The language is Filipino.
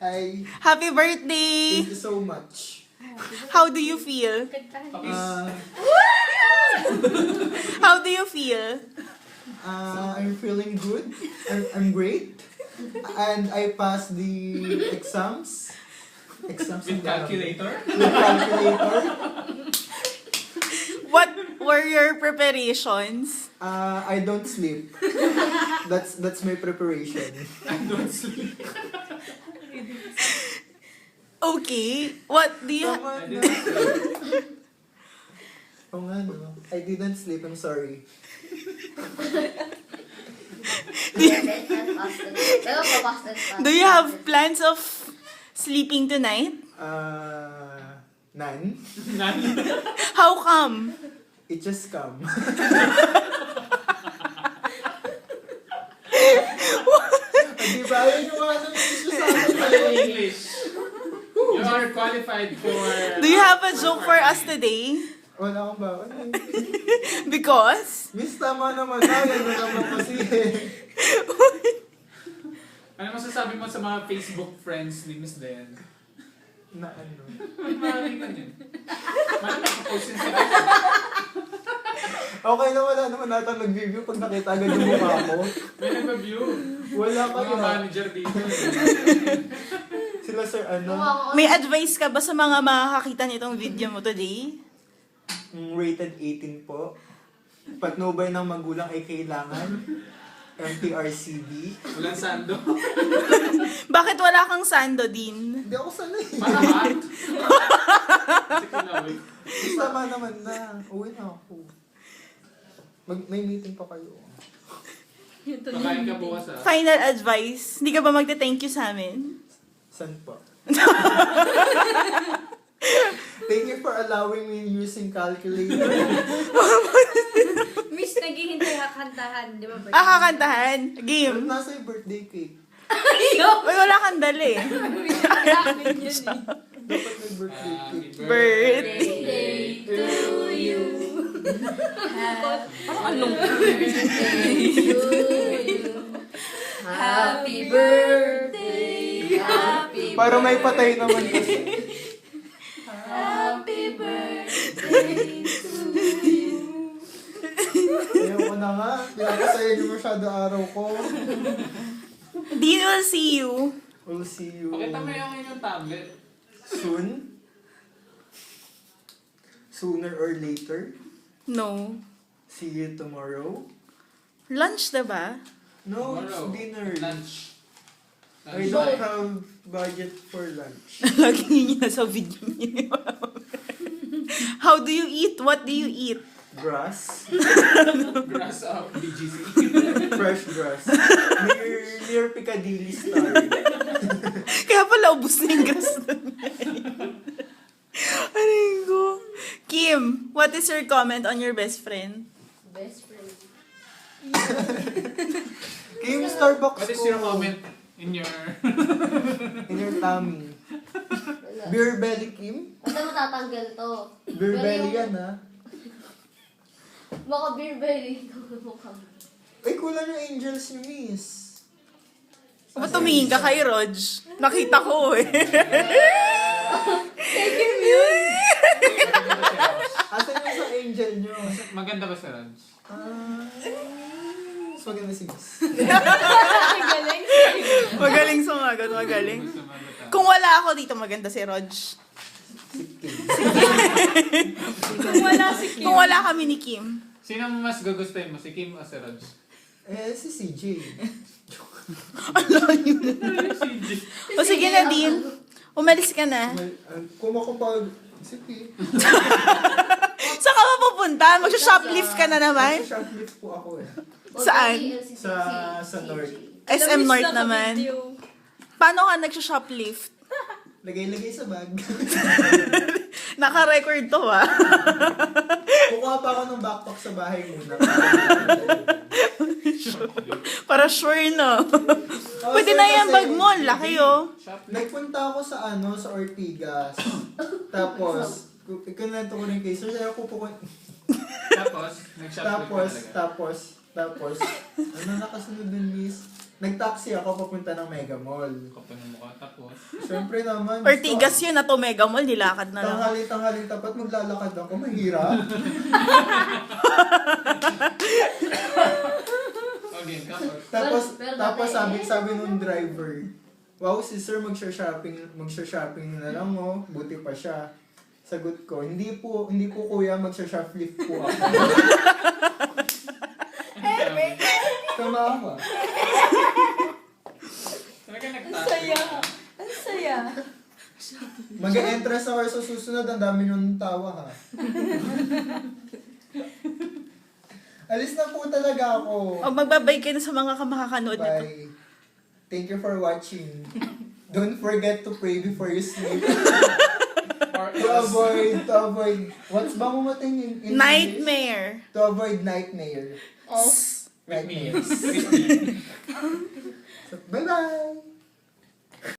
Hi. Happy birthday! Thank you so much. How do you feel? How do you feel? I'm feeling good. I'm great. And I passed the exams. Exams With calculator? With calculator. What were your preparations? I don't sleep. That's my preparation. I don't sleep. Okay. What do you... Tama na. Oo nga no. I didn't sleep. I'm sorry. Do you have plans of sleeping tonight? None. How come? It just come. Di ba? Yun yung mga issue sa akin. English. You are qualified for... Do you have a joke for us today? Wala akong ba? Because? Miss, tama naman na. Yan na naman kasi eh. Ano masasabi mo sa mga Facebook friends ni Miss Den? Na ano? Maraming ganyan. Maraming nakapost yun sila. Okay na, wala naman nata nag-review pag nakita agad yung mukha ko. May nag-review. Wala kayo. Mga manager dito. Sila sir, ano? May advice ka ba sa mga makakakita nitong video mo today? Rated 18 po. Patnubay ng magulang ay kailangan. MTRCB. Walang sando. Bakit wala kang sando din? Hindi ako sanay. Marahat. Kasi kinawin. Miss, tama naman na. Uwi na ako. May meeting pa kayo. Makain ka bukas ah. Final advice. Hindi ka ba magte-thank you sa amin? San pa? Thank you for allowing me using calculator. Miss, naghihintay kakantahan, di ba? Kakantahan. Game. Nasa yung birthday cake. Uy, wala kang dali. Namin yun eh. Dapat may birthday cake. Birthday to you. Happy birthday. Happy Para may patay naman kasi. Happy birthday to you. Ayoko na nga. Pinapasaya niyo masyado araw ko. Dean will see you. We'll see you Pakita mo yung inyong tablet. soon. Sooner or later. No. See you tomorrow. Lunch, diba? No, it's Tomorrow. dinner. Lunch. I don't have budget for lunch. Lagi niyo nasa video niyo. How do you eat? What do you eat? Grass. Grass of BGC. Fresh grass. Near Piccadilly Star. Kaya pala ubus na yung gas doon. Aray ko. Kim, what is your comment on your best friend? Best friend. Kim, Starbucks What is ko. your comment in your... In your tummy. Wala. Beer belly, Kim? Basta matatanggal to. Beer Pero belly yung- yan, ha? Baka beer belly ito mukha mo. Ay, kulang yung angels niyo, miss. Ba't tumingin ka kay Rog? Nakita ko eh. Asan yung sa angel niyo? Maganda ba si Rans? Mas maganda si miss. Galing. Magaling sumagot, magaling. Gusto magutan. Kung wala ako dito, maganda si Rog. Si Kim. Kung wala si Kim. Kung wala kami ni Kim. Sino mas gugustuhin mo? Si Kim o si Raj? Si CJ. CJ. O sige na, Dean. Umalis ka na. Kung makapag... Sige. Saan ka mapupunta? Mag-shoplift ka na naman? Shoplift po ako eh. Saan? Sa North. SM North naman. Paano ka nag-shoplift? Lagay-lagay sa bag. Naka-record to ah. Kukuha pa ako ng backpack sa bahay muna. Para sure no. Oh, Pwede sir, na yan kasi bag mo. Laki oh. Nagpunta ako sa sa Ortigas. Tapos, ikunento ko rin kay sir. Kaya ko po Tapos, nag-shoplift ka talaga. Tapos, ano nakasunod dun, miss? nag-taxi ako papunta ng Mega Mall. Kapal ng mukha. Tapos, Siyempre naman. Ortigas yun na to, Mega Mall, nilakad na lang. Tanghali tapat maglalakad ako. Mahirap. again, kapal. Tapos Pero sabi nung driver, wow, si sir magsha-shopping na lang oh. Buti pa siya. Sagot ko, hindi po kuya, magsha-shoplift po ako. Tumawa. Talaga Ang nagtago. saya. Ang saya. Mag-entrance ako sa susunod, ang dami nung tawa ha. Alis na po talaga ako. O, magbabay ka na sa mga makakanood nito. Bye. Thank you for watching. Don't forget to pray before you sleep. Or to avoid, what's ba mumating in English? Nightmare. To avoid nightmare. Oh. with me. Nightmares. With me. So, bye-bye!